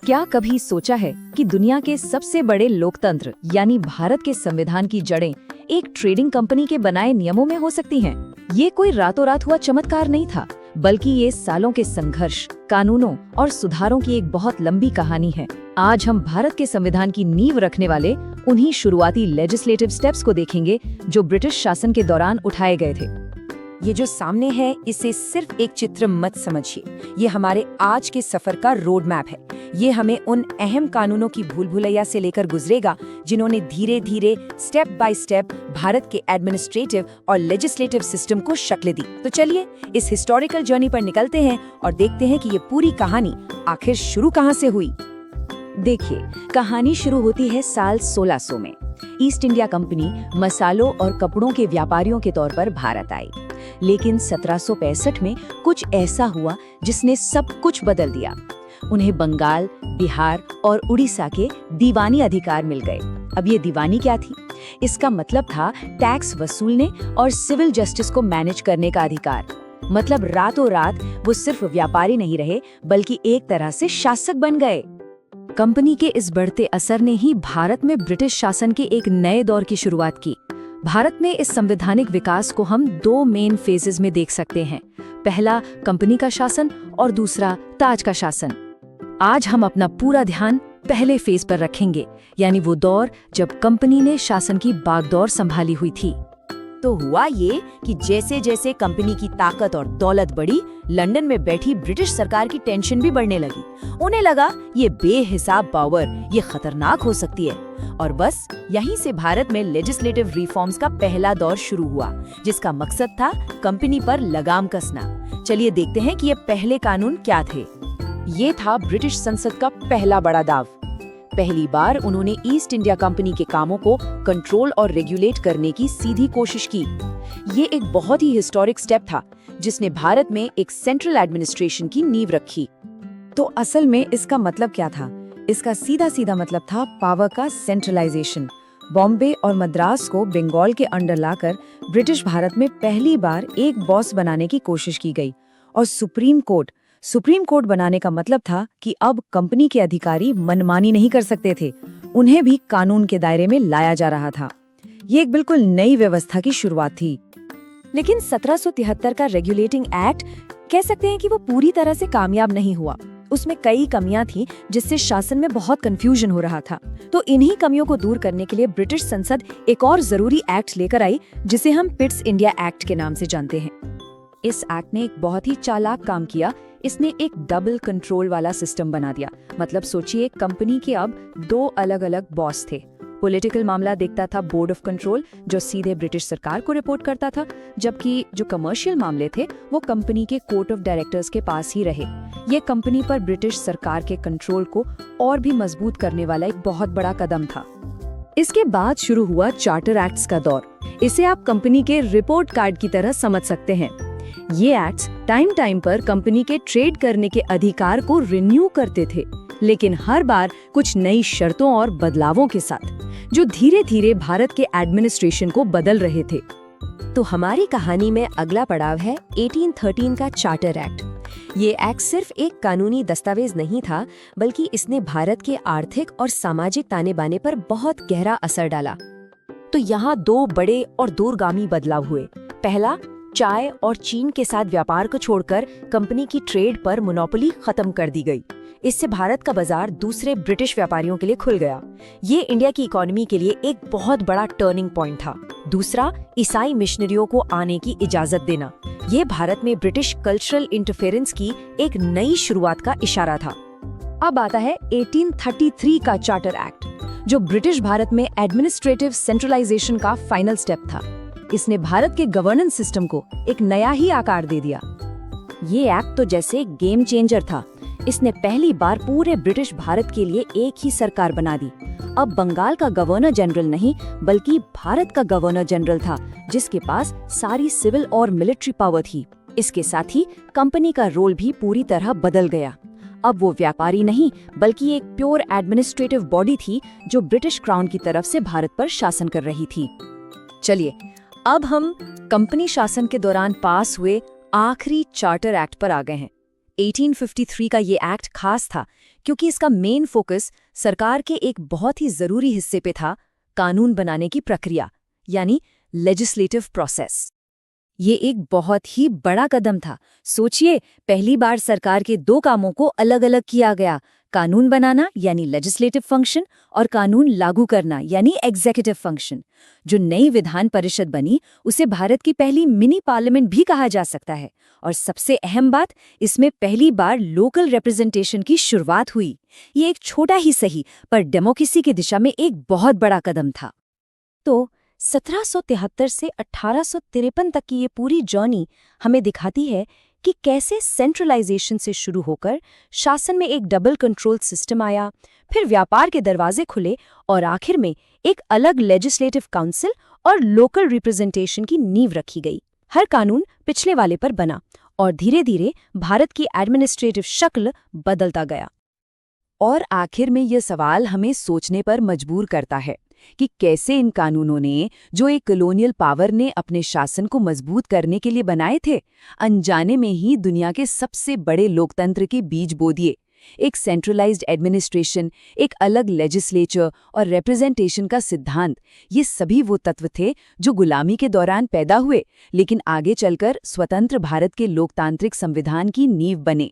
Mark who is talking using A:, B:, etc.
A: क्या कभी सोचा है कि दुनिया के सबसे बड़े लोकतंत्र यानी भारत के संविधान की जड़ें एक ट्रेडिंग कंपनी के बनाए नियमों में हो सकती हैं? ये कोई रातों रात हुआ चमत्कार नहीं था, बल्कि ये सालों के संघर्ष, कानूनों और सुधारों की एक बहुत लंबी कहानी है। आज हम भारत के संविधान की नींव रखने वाले उन्हीं शुरुआती लेजिस्लेटिव स्टेप्स को देखेंगे जो ब्रिटिश शासन के दौरान उठाए गए थे।
B: ये जो सामने है, इसे सिर्फ एक चित्र मत समझिए, ये हमारे आज के सफर का रोड मैप है। ये हमें उन अहम कानूनों की भूल भुलैया से लेकर गुजरेगा जिन्होंने धीरे धीरे स्टेप बाय स्टेप भारत के एडमिनिस्ट्रेटिव और लेजिस्लेटिव सिस्टम को शक्ल दी। तो चलिए इस हिस्टोरिकल जर्नी पर निकलते हैं और देखते हैं कि ये पूरी कहानी आखिर शुरू कहाँ से हुई।
A: देखिए, कहानी शुरू होती है साल 1600 में। ईस्ट इंडिया कंपनी मसालों और कपड़ों के व्यापारियों के तौर पर भारत आई, लेकिन 1765 में कुछ ऐसा हुआ जिसने सब कुछ बदल दिया। उन्हें बंगाल, बिहार और उड़ीसा के दीवानी अधिकार मिल गए। अब ये दीवानी क्या थी? इसका मतलब था टैक्स वसूलने और सिविल जस्टिस को मैनेज करने का अधिकार। मतलब रातों रात वो सिर्फ व्यापारी नहीं रहे, बल्कि एक तरह से शासक बन गए। कंपनी के इस बढ़ते असर ने ही भारत में ब्रिटिश शासन के एक नए दौर की शुरुआत की। भारत में इस संवैधानिक विकास को हम दो मेन फेजेस में देख सकते हैं। पहला कंपनी का शासन और दूसरा ताज का शासन। आज हम अपना पूरा ध्यान पहले फेज पर रखेंगे, यानी वो दौर जब कंपनी ने शासन की बागडोर संभाली हुई थी।
B: तो हुआ ये कि जैसे जैसे कंपनी की ताकत और दौलत बढ़ी, लंदन में बैठी ब्रिटिश सरकार की टेंशन भी बढ़ने लगी। उन्हें लगा ये बेहिसाब पावर ये खतरनाक हो सकती है। और बस यहीं से भारत में लेजिस्लेटिव रिफॉर्म्स का पहला दौर शुरू हुआ, जिसका मकसद था कंपनी पर लगाम कसना। चलिए देखते हैं कि ये पहले कानून क्या थे। ये था ब्रिटिश संसद का पहला बड़ा दाव। पहली बार उन्होंने ईस्ट इंडिया कंपनी के कामों को कंट्रोल और रेगुलेट करने की सीधी कोशिश की। ये एक बहुत ही हिस्टोरिक स्टेप था, जिसने भारत में एक सेंट्रल एडमिनिस्ट्रेशन की नींव रखी। तो असल में इसका मतलब क्या था? इसका सीधा सीधा मतलब था पावर का सेंट्रलाइजेशन। बॉम्बे और मद्रास को बंगाल के अंडर लाकर ब्रिटिश भारत में पहली बार एक बॉस बनाने की कोशिश की गई। और सुप्रीम कोर्ट बनाने का मतलब था कि अब कंपनी के अधिकारी मनमानी नहीं कर सकते थे, उन्हें भी कानून के दायरे में लाया जा रहा था। ये एक बिल्कुल नई व्यवस्था की शुरुआत थी। लेकिन 1773 का रेगुलेटिंग एक्ट कह सकते हैं कि वो पूरी तरह से कामयाब नहीं हुआ। उसमें कई कमियां थी, जिससे शासन में बहुत कंफ्यूजन हो रहा था। तो इन्हीं कमियों को दूर करने के लिए ब्रिटिश संसद एक और जरूरी एक्ट लेकर आई, जिसे हम पिट्स इंडिया एक्ट के नाम से जानते हैं। इस एक्ट ने एक बहुत ही चालाक काम किया। इसने एक डबल कंट्रोल वाला सिस्टम बना दिया। मतलब सोचिए, कंपनी के अब दो अलग अलग बॉस थे। पॉलिटिकल मामला देखता था बोर्ड ऑफ कंट्रोल, जो सीधे ब्रिटिश सरकार को रिपोर्ट करता था, जबकि जो कमर्शियल मामले थे वो कंपनी के कोर्ट ऑफ डायरेक्टर्स के पास ही रहे। ये कंपनी पर ब्रिटिश सरकार के कंट्रोल को और भी मजबूत करने वाला एक बहुत बड़ा कदम था। इसके बाद शुरू हुआ चार्टर एक्ट्स का दौर। इसे आप कंपनी के रिपोर्ट कार्ड की तरह समझ सकते हैं। ये एक्ट्स टाइम टाइम पर कंपनी के ट्रेड करने के अधिकार को रिन्यू करते थे, लेकिन हर बार कुछ नई शर्तों और बदलावों के साथ, जो धीरे धीरे भारत के एडमिनिस्ट्रेशन को बदल रहे थे। तो हमारी कहानी में अगला पड़ाव है 1813 का चार्टर एक्ट। ये एक्ट सिर्फ एक कानूनी दस्तावेज नहीं था, बल्कि इसने भारत के आर्थिक और सामाजिक ताने बाने पर बहुत गहरा असर डाला। तो यहाँ दो बड़े और दूरगामी बदलाव हुए। पहला, चाय और चीन के साथ व्यापार को छोड़कर कंपनी की ट्रेड पर मोनोपोली खत्म कर दी गई। इससे भारत का बाजार दूसरे ब्रिटिश व्यापारियों के लिए खुल गया। ये इंडिया की इकोनॉमी के लिए एक बहुत बड़ा टर्निंग पॉइंट था। दूसरा, ईसाई मिशनरियों को आने की इजाजत देना। ये भारत में ब्रिटिश कल्चरल इंटरफेरेंस की एक नई शुरुआत का इशारा था। अब आता है 1833 का चार्टर एक्ट, जो ब्रिटिश भारत में एडमिनिस्ट्रेटिव सेंट्रलाइजेशन का फाइनल स्टेप था। इसने भारत के गवर्नेंस सिस्टम को एक नया ही आकार दे दिया। ये एक्ट तो जैसे गेम चेंजर था। इसने पहली बार पूरे ब्रिटिश भारत के लिए एक ही सरकार बना दी। अब बंगाल का गवर्नर जनरल नहीं, बल्कि भारत का गवर्नर जनरल था, जिसके पास सारी सिविल और मिलिट्री पावर थी। इसके साथ ही कंपनी का रोल भी पूरी तरह बदल गया। अब वो व्यापारी नहीं, बल्कि एक प्योर एडमिनिस्ट्रेटिव बॉडी थी, जो ब्रिटिश क्राउन की तरफ से भारत पर शासन कर रही थी। चलिए, अब हम कंपनी शासन के दौरान पास हुए आखिरी चार्टर एक्ट पर आ गए हैं। 1853 का ये एक्ट खास था क्योंकि इसका मेन फोकस सरकार के एक बहुत ही जरूरी हिस्से पे था, कानून बनाने की प्रक्रिया, यानी लेजिस्लेटिव प्रोसेस। ये एक बहुत ही बड़ा कदम था। सोचिए, पहली बार सरकार के दो कामों को अलग अलग किया गया, कानून बनाना यानी लेजिस्लेटिव फंक्शन और कानून लागू करना यानी एग्जीक्यूटिव फंक्शन। जो नई विधान परिषद बनी उसे भारत की पहली मिनी पार्लियामेंट भी कहा जा सकता है। और सबसे अहम बात, इसमें पहली बार लोकल रिप्रेजेंटेशन की शुरुआत हुई। ये एक छोटा ही सही पर डेमोक्रेसी की दिशा में एक बहुत बड़ा कदम था। तो 1773 से 1853 तक की ये पूरी जर्नी हमें दिखाती है कि कैसे सेंट्रलाइजेशन से शुरू होकर शासन में एक डबल कंट्रोल सिस्टम आया, फिर व्यापार के दरवाजे खुले और आखिर में एक अलग लेजिस्लेटिव काउंसिल और लोकल रिप्रेजेंटेशन की नींव रखी गई। हर कानून पिछले वाले पर बना और धीरे धीरे भारत की एडमिनिस्ट्रेटिव शक्ल बदलता गया।
A: और आखिर में यह सवाल हमें सोचने पर मजबूर करता है कि कैसे इन कानूनों ने, जो एक कॉलोनियल पावर ने अपने शासन को मजबूत करने के लिए बनाए थे, अनजाने में ही दुनिया के सबसे बड़े लोकतंत्र के बीज बो दिए। एक सेंट्रलाइज्ड एडमिनिस्ट्रेशन, एक अलग लेजिस्लेचर और रिप्रेजेंटेशन का सिद्धांत, ये सभी वो तत्व थे जो गुलामी के दौरान पैदा हुए, लेकिन आगे चलकर स्वतंत्र भारत के लोकतांत्रिक संविधान की नींव बने।